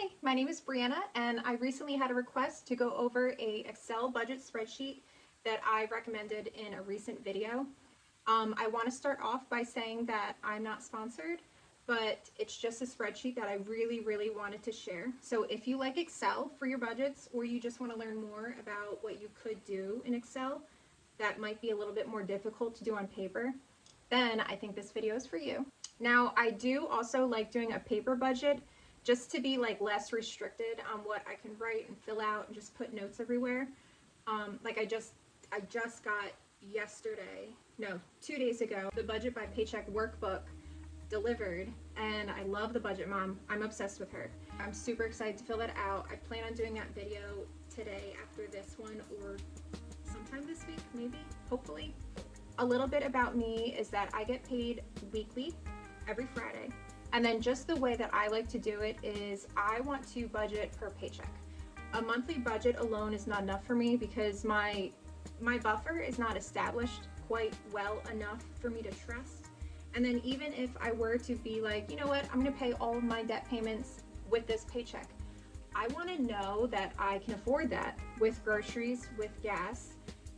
Hi, my name is Brianna, and I recently had a request to go over a Excel budget spreadsheet that I recommended in a recent video. I want to start off by saying that I'm not sponsored, but it's just a spreadsheet that I really wanted to share. So if you like Excel for your budgets, or you just want to learn more about what you could do in Excel that might be a little bit more difficult to do on paper, then I think this video is for you. Now, I do also like doing a paper budget just to be like less restricted on what I can write and fill out and just put notes everywhere. Like I just got yesterday, no, 2 days ago, the Budget by Paycheck Workbook delivered, and I love the Budget Mom. I'm obsessed with her. I'm super excited to fill that out. I plan on doing that video today after this one, or sometime this week, maybe, hopefully. A little bit about me is that I get paid weekly, every Friday. And then just the way that I like to do it is I want to budget per paycheck. A monthly budget alone is not enough for me because my buffer is not established quite well enough for me to trust. And then even if I were to be like, you know what, I'm gonna pay all of my debt payments with this paycheck, I wanna know that I can afford that with groceries, with gas,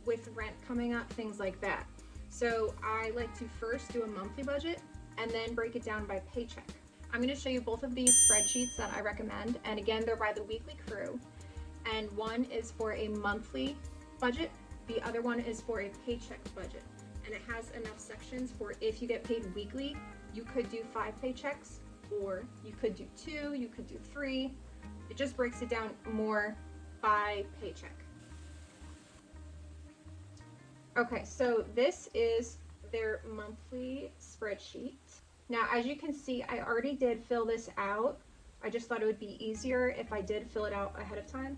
with rent coming up, things like that. So I like to first do a monthly budget and then break it down by paycheck. I'm going to show you both of these spreadsheets that I recommend, and again, they're by the Weekly Crew. And one is for a monthly budget, the other one is for a paycheck budget. And it has enough sections for if you get paid weekly, you could do 5 paychecks, or you could do 2, you could do 3. It just breaks it down more by paycheck. Okay, so this is their monthly spreadsheet. Now, as you can see, I already did fill this out. I just thought it would be easier if I did fill it out ahead of time.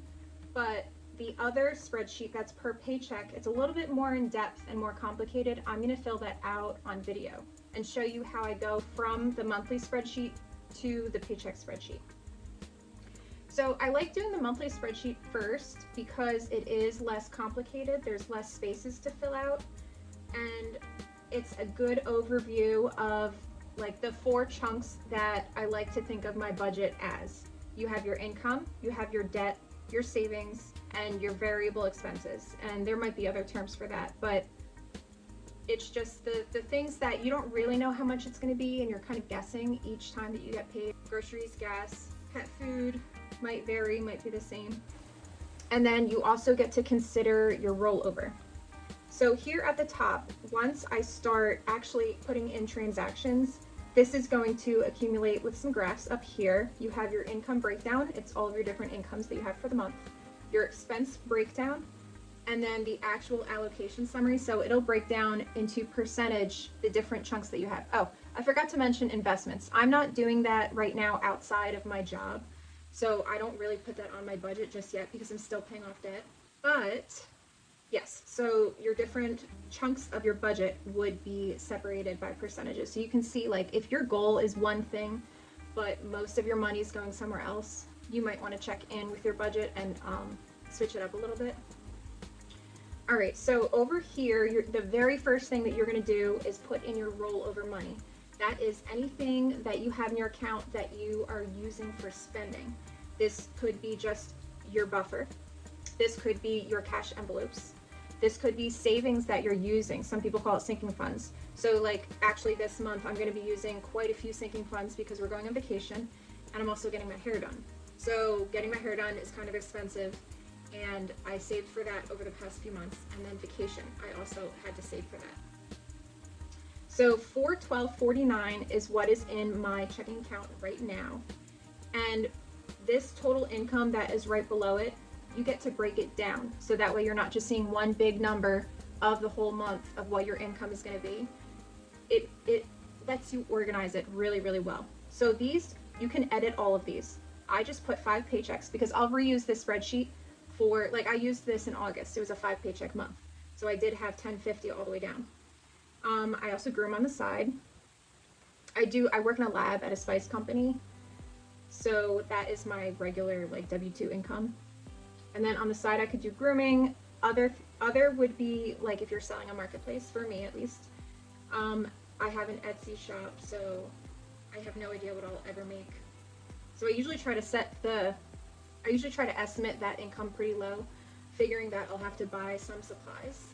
But the other spreadsheet that's per paycheck, it's a little bit more in depth and more complicated. I'm gonna fill that out on video and show you how I go from the monthly spreadsheet to the paycheck spreadsheet. So I like doing the monthly spreadsheet first because it is less complicated. There's less spaces to fill out, and it's a good overview of like the 4 chunks that I like to think of my budget as. You have your income, you have your debt, your savings, and your variable expenses. And there might be other terms for that, but it's just the things that you don't really know how much it's going to be, and you're kind of guessing each time that you get paid. Groceries, gas, pet food might vary, might be the same. And then you also get to consider your rollover. So here at the top, once I start actually putting in transactions, this is going to accumulate with some graphs up here. You have your income breakdown. It's all of your different incomes that you have for the month. Your expense breakdown, and then the actual allocation summary. So it'll break down into percentage the different chunks that you have. Oh, I forgot to mention investments. I'm not doing that right now outside of my job. So I don't really put that on my budget just yet because I'm still paying off debt. But yes, so your different chunks of your budget would be separated by percentages. So you can see, like, if your goal is one thing, but most of your money is going somewhere else, you might want to check in with your budget and switch it up a little bit. All right, so over here, the very first thing that you're going to do is put in your rollover money. That is anything that you have in your account that you are using for spending. This could be just your buffer. This could be your cash envelopes. This could be savings that you're using. Some people call it sinking funds. So like actually this month I'm going to be using quite a few sinking funds because we're going on vacation, and I'm also getting my hair done. So getting my hair done is kind of expensive, and I saved for that over the past few months. And then vacation, I also had to save for that. So $412.49 is what is in my checking account right now. And this total income that is right below it, you get to break it down. So that way you're not just seeing one big number of the whole month of what your income is going to be. It lets you organize it really well. So these, you can edit all of these. I just put 5 paychecks because I'll reuse this spreadsheet for, like, I used this in August. It was a 5 paycheck month. So I did have 1050 all the way down. I also grew them on the side. I work in a lab at a spice company. So that is my regular like W-2 income. And then on the side I could do grooming. Other would be like if you're selling a marketplace, for me at least. I have an Etsy shop, so I have no idea what I'll ever make. So I usually try to estimate that income pretty low, figuring that I'll have to buy some supplies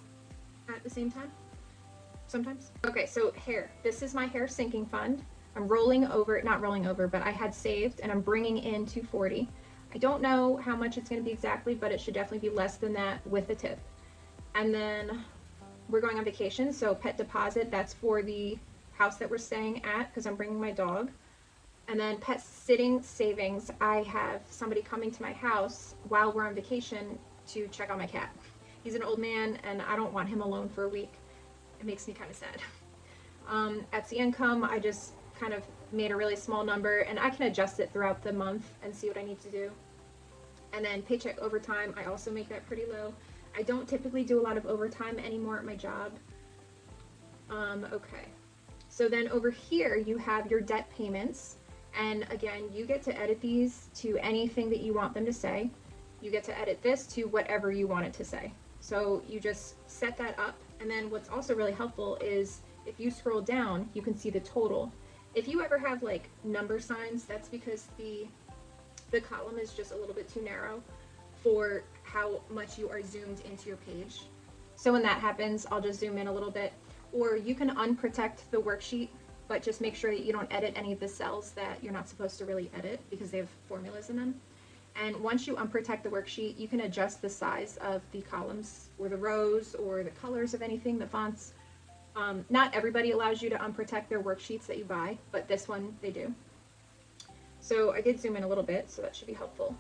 at the same time, sometimes. Okay, so hair. This is my hair sinking fund. I'm not rolling over, but I had saved and I'm bringing in $240. I don't know how much it's going to be exactly, but it should definitely be less than that with a tip. And then we're going on vacation, so pet deposit, that's for the house that we're staying at because I'm bringing my dog. And then pet sitting savings, I have somebody coming to my house while we're on vacation to check on my cat. He's an old man and I don't want him alone for a week. It makes me kind of sad. Etsy income, I just kind of made a really small number and I can adjust it throughout the month and see what I need to do. And then paycheck overtime, I also make that pretty low. I don't typically do a lot of overtime anymore at my job. Okay. So then over here you have your debt payments. And again, you get to edit these to anything that you want them to say. You get to edit this to whatever you want it to say. So you just set that up. And then what's also really helpful is if you scroll down, you can see the total. If you ever have like number signs, that's because the column is just a little bit too narrow for how much you are zoomed into your page. So when that happens, I'll just zoom in a little bit. Or you can unprotect the worksheet, but just make sure that you don't edit any of the cells that you're not supposed to really edit because they have formulas in them. And once you unprotect the worksheet, you can adjust the size of the columns or the rows or the colors of anything, the fonts. Not everybody allows you to unprotect their worksheets that you buy, but this one they do. So I did zoom in a little bit, so that should be helpful.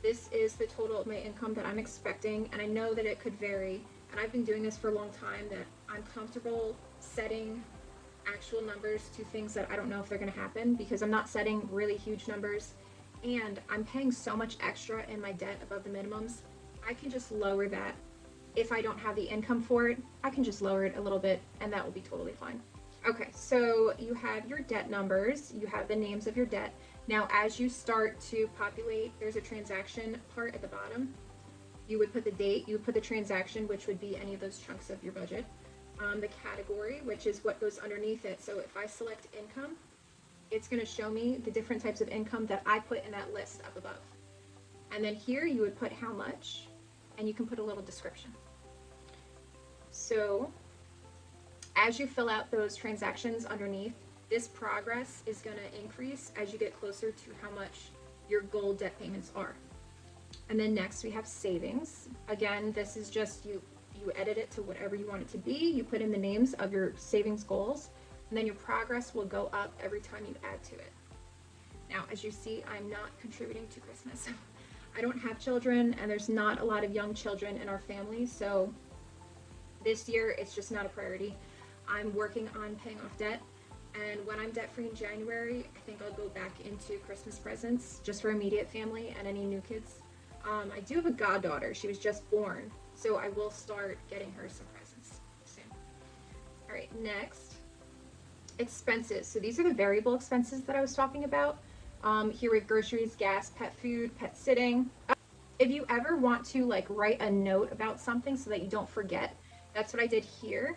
This is the total of my income that I'm expecting, and I know that it could vary, and I've been doing this for a long time, that I'm comfortable setting actual numbers to things that I don't know if they're going to happen because I'm not setting really huge numbers, and I'm paying so much extra in my debt above the minimums. I can just lower that. If I don't have the income for it, I can just lower it a little bit, and that will be totally fine. Okay, so you have your debt numbers, you have the names of your debt. Now, as you start to populate, there's a transaction part at the bottom. You would put the date, you would put the transaction, which would be any of those chunks of your budget. The category, which is what goes underneath it. So if I select income, it's going to show me the different types of income that I put in that list up above. And then here you would put how much, and you can put a little description. So as you fill out those transactions underneath, this progress is going to increase as you get closer to how much your goal debt payments are. And then next we have savings. Again, this is just you edit it to whatever you want it to be. You put in the names of your savings goals, and then your progress will go up every time you add to it. Now, as you see, I'm not contributing to Christmas. I don't have children, and there's not a lot of young children in our family, so this year it's just not a priority. I'm working on paying off debt, and when I'm debt-free in January, I think I'll go back into Christmas presents just for immediate family and any new kids. I do have a goddaughter. She was just born, so I will start getting her some presents soon. All right, next, expenses. So these are the variable expenses that I was talking about. Here with groceries, gas, pet food, pet sitting. If you ever want to like write a note about something so that you don't forget, that's what I did here.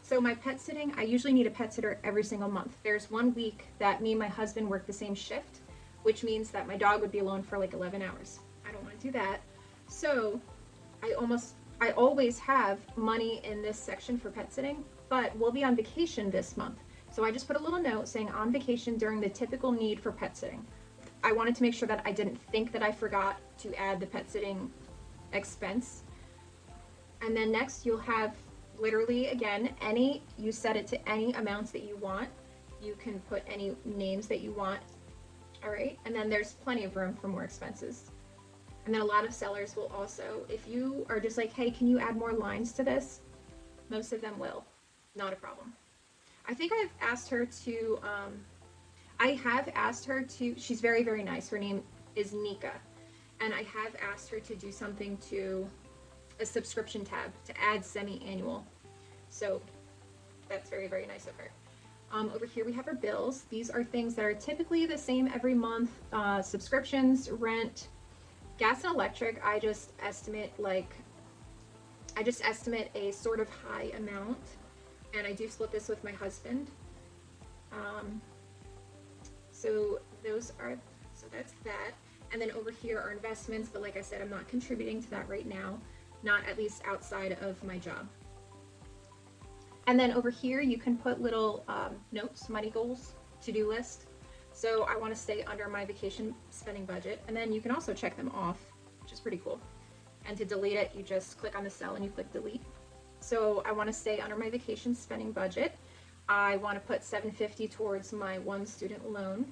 So my pet sitting, I usually need a pet sitter every single month. There's 1 week that me and my husband work the same shift, which means that my dog would be alone for like 11 hours. I don't want to do that. So I always have money in this section for pet sitting, but we'll be on vacation this month. So I just put a little note saying on vacation during the typical need for pet sitting. I wanted to make sure that I didn't think that I forgot to add the pet sitting expense. And then next you'll have literally, again, you set it to any amounts that you want. You can put any names that you want. All right, and then there's plenty of room for more expenses. And then a lot of sellers will also, if you are just like, hey, can you add more lines to this? Most of them will, not a problem. I think I've asked her to, she's very, very nice. Her name is Nika. And I have asked her to do something to a subscription tab to add semi-annual. So that's very, very nice of her. Over here we have our bills. These are things that are typically the same every month. Subscriptions, rent, gas and electric. I just estimate a sort of high amount, and I do split this with my husband. So So that's that. And then over here are investments, but like I said, I'm not contributing to that right now, not at least outside of my job. And then over here, you can put little notes, money goals, to-do list. So I want to stay under my vacation spending budget. And then you can also check them off, which is pretty cool. And to delete it, you just click on the cell and you click delete. So I want to stay under my vacation spending budget. I want to put $750 towards my one student loan.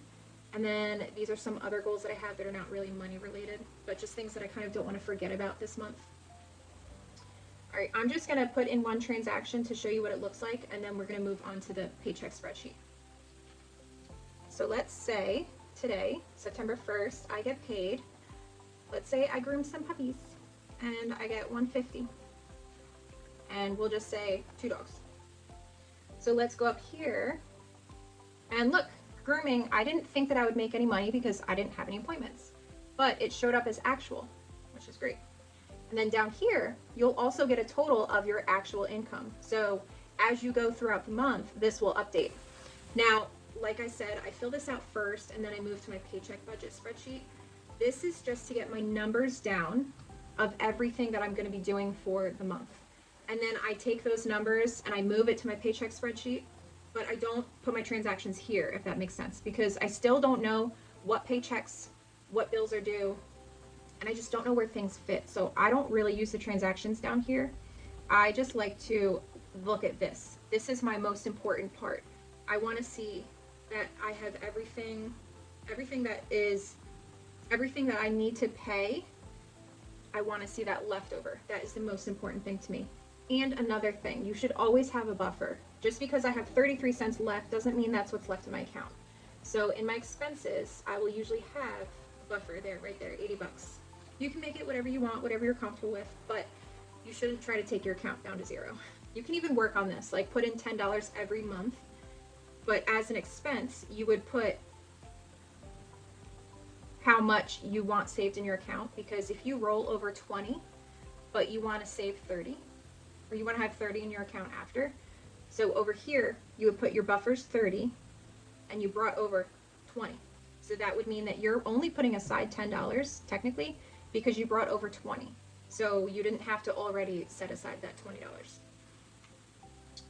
And then these are some other goals that I have that are not really money related, but just things that I kind of don't want to forget about this month. All right, I'm just going to put in one transaction to show you what it looks like, and then we're going to move on to the paycheck spreadsheet. So let's say today, September 1st, I get paid. Let's say I groomed some puppies and I get $150. And we'll just say 2 dogs. So let's go up here and look, grooming, I didn't think that I would make any money because I didn't have any appointments, but it showed up as actual, which is great. And then down here, you'll also get a total of your actual income. So as you go throughout the month, this will update. Now, like I said, I fill this out first and then I move to my paycheck budget spreadsheet. This is just to get my numbers down of everything that I'm going to be doing for the month. And then I take those numbers and I move it to my paycheck spreadsheet, but I don't put my transactions here, if that makes sense, because I still don't know what paychecks, what bills are due, and I just don't know where things fit. So I don't really use the transactions down here. I just like to look at this. This is my most important part. I want to see that I have everything that I need to pay. I want to see that leftover. That is the most important thing to me. And another thing, you should always have a buffer. Just because I have 33 cents left doesn't mean that's what's left in my account. So in my expenses, I will usually have a buffer there, right there, 80 bucks. You can make it whatever you want, whatever you're comfortable with, but you shouldn't try to take your account down to 0. You can even work on this, like put in $10 every month, but as an expense, you would put how much you want saved in your account, because if you roll over 20, but you want to save 30, or you want to have 30 in your account after, so over here, you would put your buffers 30, and you brought over 20. So that would mean that you're only putting aside $10, technically, because you brought over 20. So you didn't have to already set aside that $20.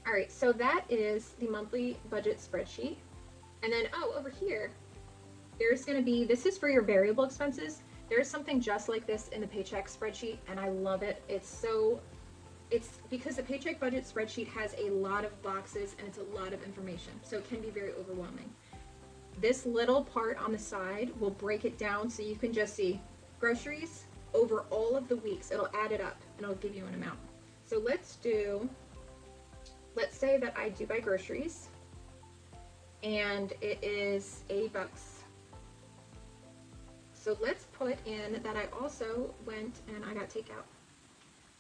All right, so that is the monthly budget spreadsheet. And then, over here, there's gonna be, this is for your variable expenses. There's something just like this in the paycheck spreadsheet, and I love it. It's because the paycheck budget spreadsheet has a lot of boxes and it's a lot of information, so it can be very overwhelming. This little part on the side will break it down so you can just see groceries over all of the weeks. It'll add it up and it'll give you an amount. So let's say that I do buy groceries and it is $80. So let's put in that I also went and I got takeout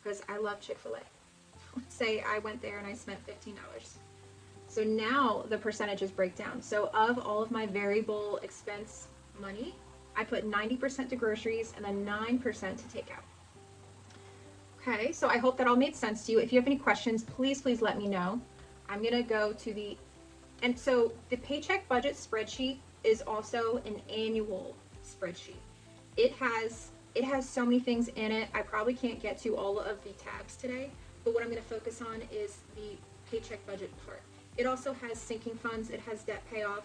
because I love Chick-fil-A. Let's say I went there and I spent $15. So now the percentages break down. So of all of my variable expense money, I put 90% to groceries and then 9% to takeout. Okay, so I hope that all made sense to you. If you have any questions, please let me know. I'm gonna go to and so the paycheck budget spreadsheet is also an annual spreadsheet. It has so many things in it. I probably can't get to all of the tabs today, but what I'm gonna focus on is the paycheck budget part. It also has sinking funds, it has debt payoff,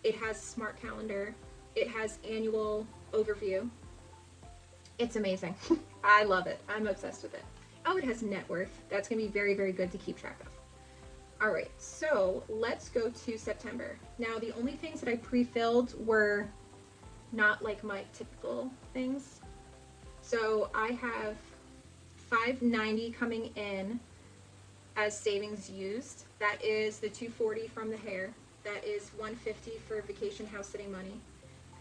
it has smart calendar, it has annual overview. It's amazing. I love it. I'm obsessed with it. Oh, it has net worth. That's gonna be very, very good to keep track of. All right, so let's go to September. Now, the only things that I pre-filled were not like my typical things. So I have $590 coming in as savings used. That is the $240 from the hair. That is $150 for vacation house sitting money.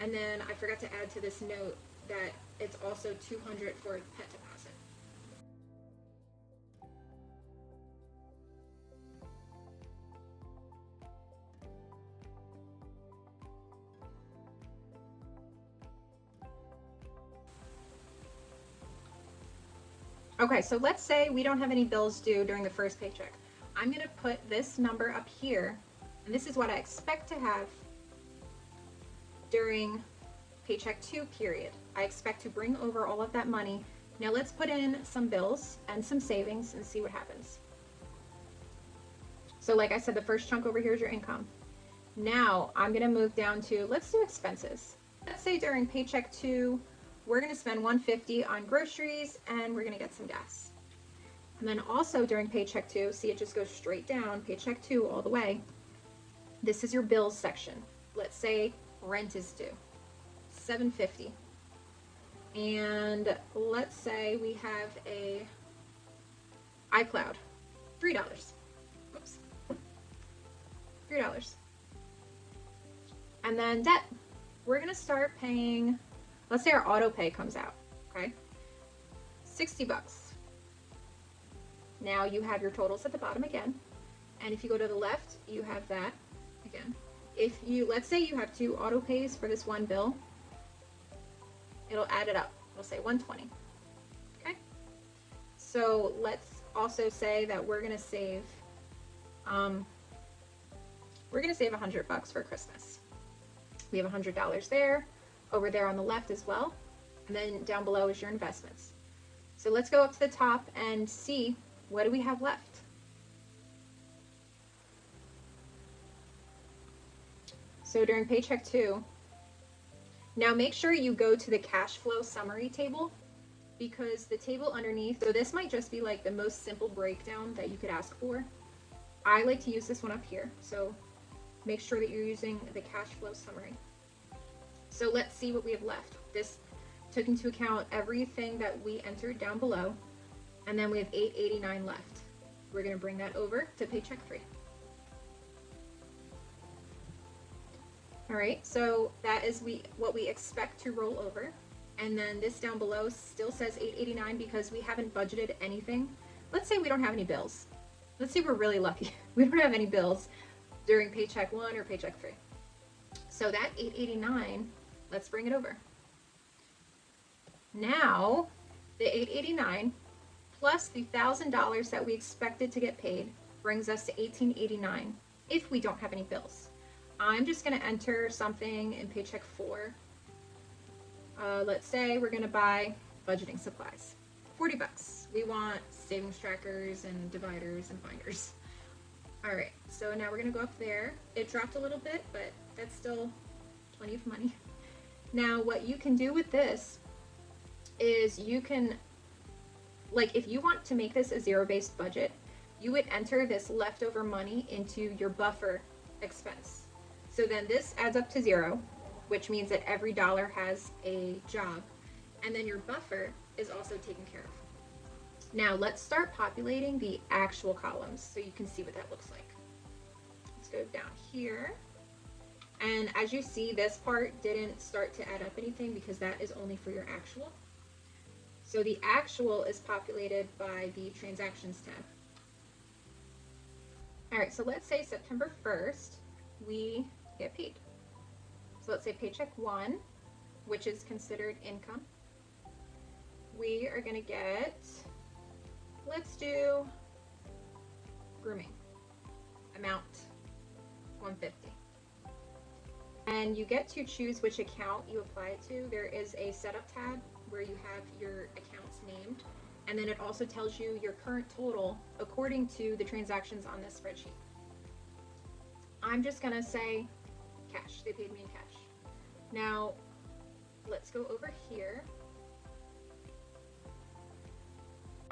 And then I forgot to add to this note that it's also $200 for pet deposit. Okay, so let's say we don't have any bills due during the first paycheck. I'm gonna put this number up here, and this is what I expect to have during paycheck 2 period. I expect to bring over all of that money. Now let's put in some bills and some savings and see what happens. So like I said, the first chunk over here is your income. Now I'm going to move down to, let's do expenses. Let's say during paycheck 2, we're going to spend $150 on groceries and we're going to get some gas. And then also during paycheck 2, see, it just goes straight down, paycheck 2 all the way. This is your bills section. Let's say rent is due, $750. And let's say we have a iCloud, $3. Oops. $3. And then debt. We're gonna start paying, let's say our auto pay comes out, okay? $60. Now you have your totals at the bottom again. And if you go to the left, you have that again. If you, let's say you have 2 auto pays for this one bill, it'll add it up. We'll say 120. Okay. So let's also say that we're gonna save $100 for Christmas. We have $100 there, over there on the left as well, and then down below is your investments. So let's go up to the top and see what do we have left. So during paycheck 2, now make sure you go to the cash flow summary table, because the table underneath, so this might just be like the most simple breakdown that you could ask for. I like to use this one up here, so make sure that you're using the cash flow summary. So let's see what we have left. This took into account everything that we entered down below, and then we have $889 left. We're going to bring that over to paycheck 3. All right, so that is what we expect to roll over. And then this down below still says $889 because we haven't budgeted anything. Let's say we don't have any bills. Let's say we're really lucky. We don't have any bills during paycheck 1 or paycheck 3. So that $889, let's bring it over. Now, the $889 plus the $1,000 that we expected to get paid brings us to $1,889 if we don't have any bills. I'm just going to enter something in paycheck 4. Let's say we're going to buy budgeting supplies. $40. We want savings trackers and dividers and binders. All right, so now we're going to go up there. It dropped a little bit, but that's still plenty of money. Now, what you can do with this is you can, like, if you want to make this a zero-based budget, you would enter this leftover money into your buffer expense. So then this adds up to 0, which means that every dollar has a job. And then your buffer is also taken care of. Now let's start populating the actual columns so you can see what that looks like. Let's go down here. And as you see, this part didn't start to add up anything because that is only for your actual. So the actual is populated by the transactions tab. All right, so let's say September 1st, we get paid. So let's say paycheck 1, which is considered income. We are going to get, let's do grooming, amount $150. And you get to choose which account you apply it to. There is a setup tab where you have your accounts named, and then it also tells you your current total according to the transactions on this spreadsheet. I'm just gonna say cash. They paid me in cash. Now, let's go over here.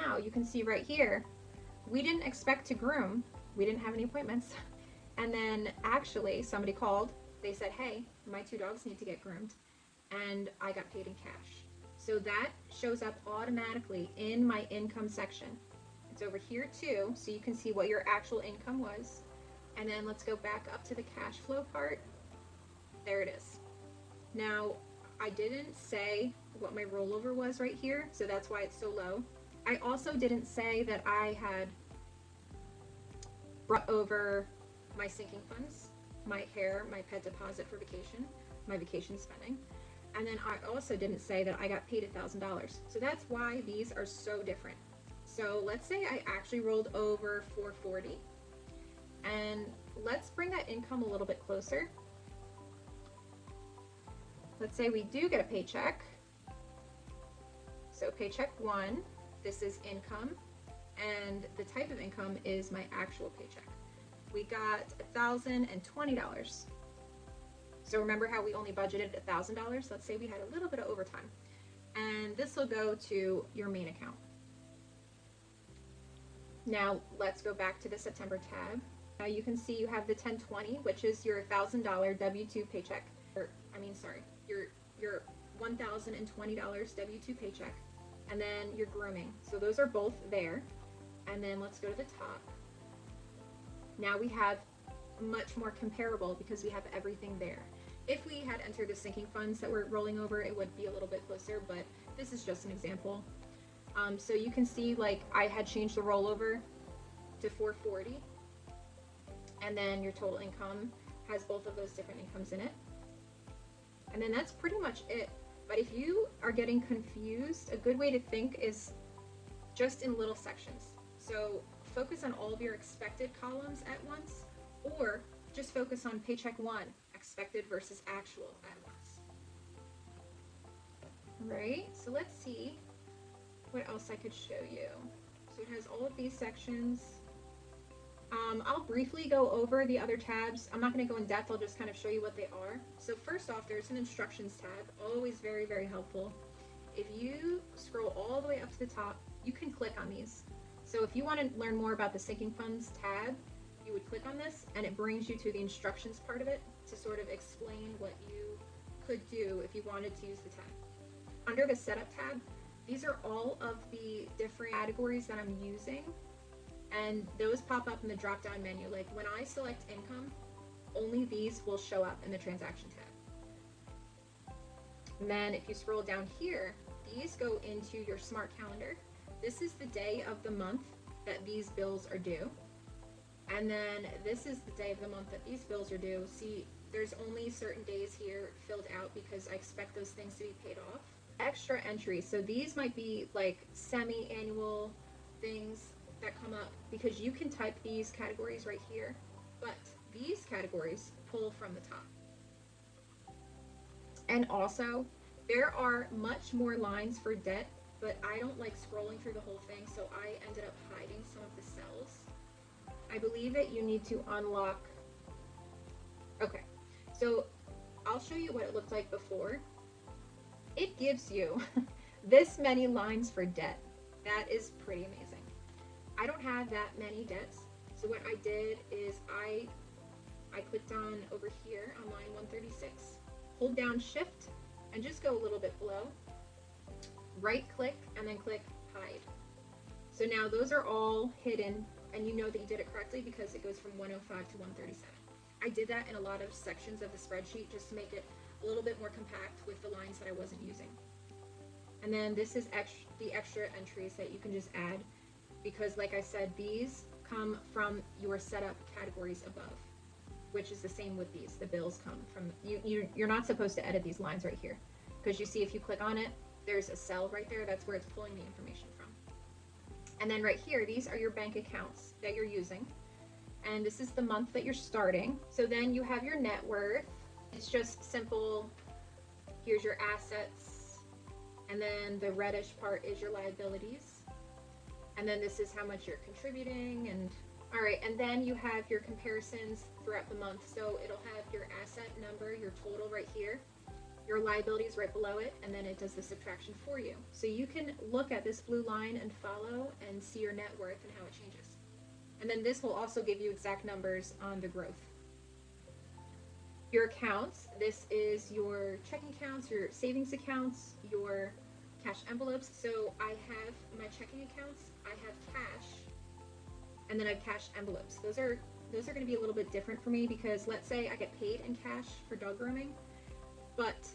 Now you can see right here, we didn't expect to groom. We didn't have any appointments. And then actually somebody called. They said, hey, my 2 dogs need to get groomed. And I got paid in cash. So that shows up automatically in my income section. It's over here too, so you can see what your actual income was. And then let's go back up to the cash flow part. There it is. Now, I didn't say what my rollover was right here, so that's why it's so low. I also didn't say that I had brought over my sinking funds, my hair, my pet deposit for vacation, my vacation spending. And then I also didn't say that I got paid $1,000. So that's why these are so different. So let's say I actually rolled over $440. And let's bring that income a little bit closer. let's say we do get a paycheck. So paycheck 1, this is income, and the type of income is my actual paycheck. We got $1,020. So remember how we only budgeted $1,000? Let's say we had a little bit of overtime. And this will go to your main account. Now let's go back to the September tab. Now you can see you have the 1020, which is your $1,000 W-2 paycheck. Your $1,020 W-2 paycheck, and then your grooming. So those are both there. And then let's go to the top. Now we have much more comparable because we have everything there. If we had entered the sinking funds that we're rolling over, it would be a little bit closer, but this is just an example. So you can see, like, I had changed the rollover to 440, and then your total income has both of those different incomes in it. And then that's pretty much it. But if you are getting confused, a good way to think is just in little sections. So focus on all of your expected columns at once, or just focus on paycheck 1, expected versus actual at once. Right, so let's see what else I could show you. So it has all of these sections. I'll briefly go over the other tabs. I'm not going to go in depth, I'll just kind of show you what they are. So first off, there's an instructions tab, always very, very helpful. If you scroll all the way up to the top, you can click on these. So if you want to learn more about the sinking funds tab, you would click on this and it brings you to the instructions part of it to sort of explain what you could do if you wanted to use the tab. Under the setup tab, these are all of the different categories that I'm using, and those pop up in the drop down menu. Like when I select income, only these will show up in the transaction tab. And then if you scroll down here, these go into your smart calendar. This is the day of the month that these bills are due. And then this is the day of the month that these bills are due. See, there's only certain days here filled out because I expect those things to be paid off. Extra entries. So these might be like semi-annual things that come up because you can type these categories right here, but these categories pull from the top. And also, there are much more lines for debt, but I don't like scrolling through the whole thing, so I ended up hiding some of the cells. I believe that you need to unlock. Okay, so I'll show you what it looked like before. It gives you this many lines for debt. That is pretty amazing. I don't have that many debts, so what I did is I clicked on over here on line 136, hold down shift and just go a little bit below, right click and then click hide. So now those are all hidden and you know that you did it correctly because it goes from 105 to 137. I did that in a lot of sections of the spreadsheet just to make it a little bit more compact with the lines that I wasn't using. And then this is the extra entries that you can just add because, like I said, these come from your setup categories above, which is the same with these. The bills come from, you're not supposed to edit these lines right here because you see if you click on it, there's a cell right there. That's where it's pulling the information from. And then right here, these are your bank accounts that you're using. And this is the month that you're starting. So then you have your net worth. It's just simple. Here's your assets. And then the reddish part is your liabilities. And then this is how much you're contributing. And all right, and then you have your comparisons throughout the month. So it'll have your asset number, your total right here, your liabilities right below it, and then it does the subtraction for you. So you can look at this blue line and follow and see your net worth and how it changes. And then this will also give you exact numbers on the growth. Your accounts, this is your checking accounts, your savings accounts, your cash envelopes. So I have my checking accounts, I have cash, and then I have cash envelopes. Those are going to be a little bit different for me because let's say I get paid in cash for dog grooming, but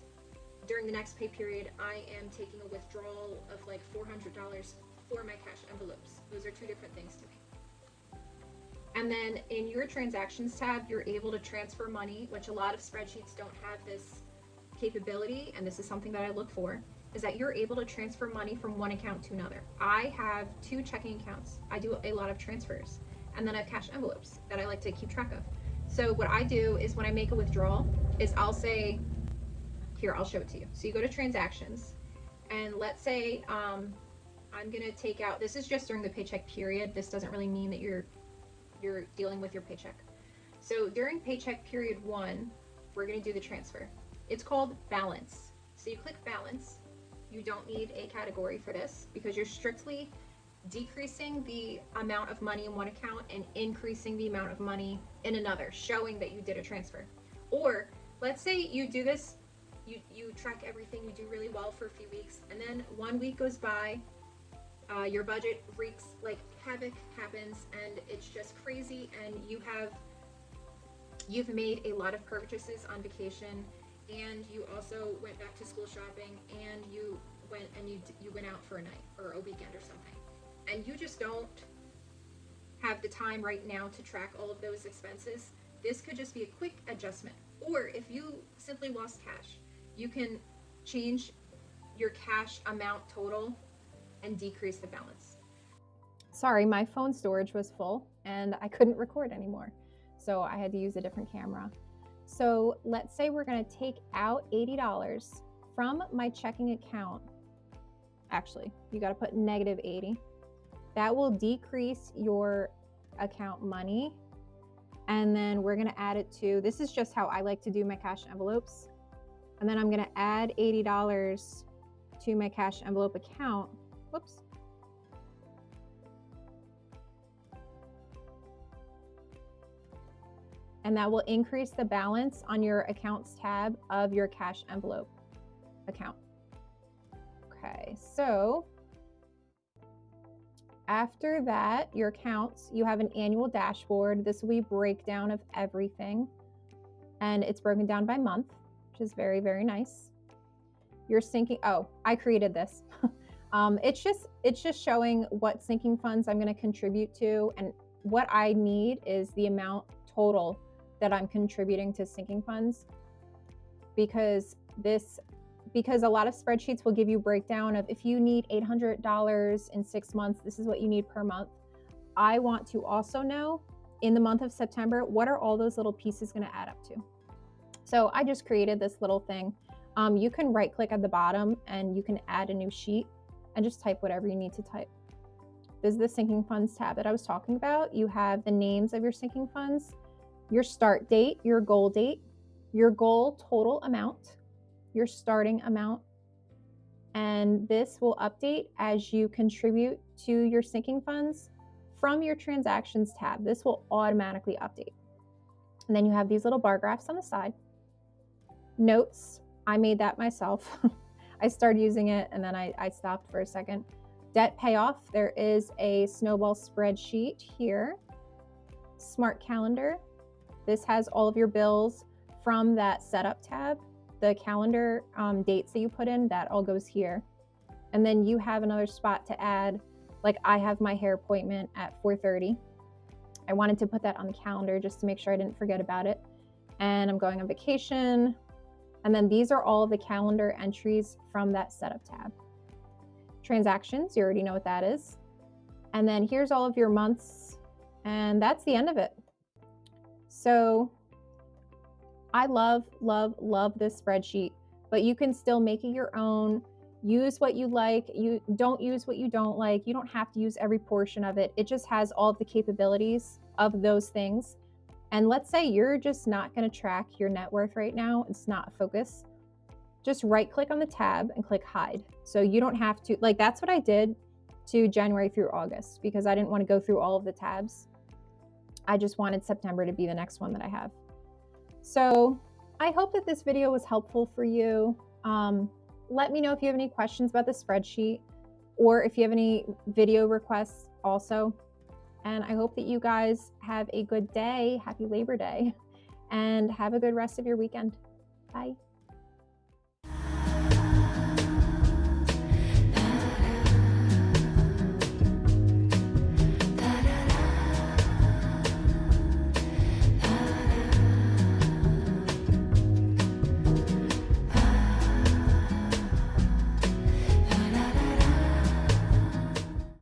during the next pay period, I am taking a withdrawal of like $400 for my cash envelopes. Those are two different things to me. And then in your transactions tab, you're able to transfer money, which a lot of spreadsheets don't have this capability, and this is something that I look for, is that you're able to transfer money from one account to another. I have 2 checking accounts. I do a lot of transfers, and then I have cash envelopes that I like to keep track of. So what I do is when I make a withdrawal is I'll say, Here, I'll show it to you. So you go to transactions, and let's say I'm gonna take out, this is just during the paycheck period. This doesn't really mean that you're dealing with your paycheck. So during paycheck period 1, we're gonna do the transfer. It's called balance. So you click balance. You don't need a category for this because you're strictly decreasing the amount of money in one account and increasing the amount of money in another, showing that you did a transfer. Or let's say you do this, you track everything, you do really well for a few weeks, and then 1 week goes by, your budget wreaks, like havoc happens, and it's just crazy, and you've made a lot of purchases on vacation, and you also went back to school shopping, and you went out for a night or a weekend or something, and you just don't have the time right now to track all of those expenses. This could just be a quick adjustment. Or if you simply lost cash, you can change your cash amount total and decrease the balance. Sorry, my phone storage was full and I couldn't record anymore, so I had to use a different camera. So let's say we're going to take out $80 from my checking account. Actually, you got to put -80. That will decrease your account money. And then we're going to add it to, this is just how I like to do my cash envelopes. And then I'm going to add $80 to my cash envelope account. Whoops. And that will increase the balance on your accounts tab of your cash envelope account. Okay, so after that, your accounts, you have an annual dashboard. This will be a breakdown of everything. And it's broken down by month, which is very, very nice. You're syncing, oh, I created this. It's just showing what sinking funds I'm going to contribute to, and what I need is the amount total that I'm contributing to sinking funds, because a lot of spreadsheets will give you a breakdown of if you need $800 in 6 months, this is what you need per month. I want to also know in the month of September, what are all those little pieces going to add up to? So I just created this little thing. You can right click at the bottom and you can add a new sheet and just type whatever you need to type. This is the sinking funds tab that I was talking about. You have the names of your sinking funds, your start date, your goal total amount, your starting amount, and this will update as you contribute to your sinking funds from your transactions tab. This will automatically update. And then you have these little bar graphs on the side. Notes, I made that myself. I started using it and then I stopped for a second. Debt payoff, there is a Snowball spreadsheet here. Smart calendar, this has all of your bills from that setup tab. The calendar dates that you put in, that all goes here. And then you have another spot to add, like I have my hair appointment at 4:30. I wanted to put that on the calendar just to make sure I didn't forget about it. And I'm going on vacation. And then these are all of the calendar entries from that setup tab. Transactions, you already know what that is. And then here's all of your months, and that's the end of it. So I love this spreadsheet, but you can still make it your own. Use what you like. You don't use what you don't like. You don't have to use every portion of it. It just has all of the capabilities of those things. And let's say you're just not going to track your net worth right now. It's not a focus. Just right click on the tab and click hide. So you don't have to, like, that's what I did to January through August, because I didn't want to go through all of the tabs. I just wanted September to be the next one that I have. So I hope that this video was helpful for you. Let me know if you have any questions about the spreadsheet, or if you have any video requests also. And I hope that you guys have a good day. Happy Labor Day, and have a good rest of your weekend. Bye.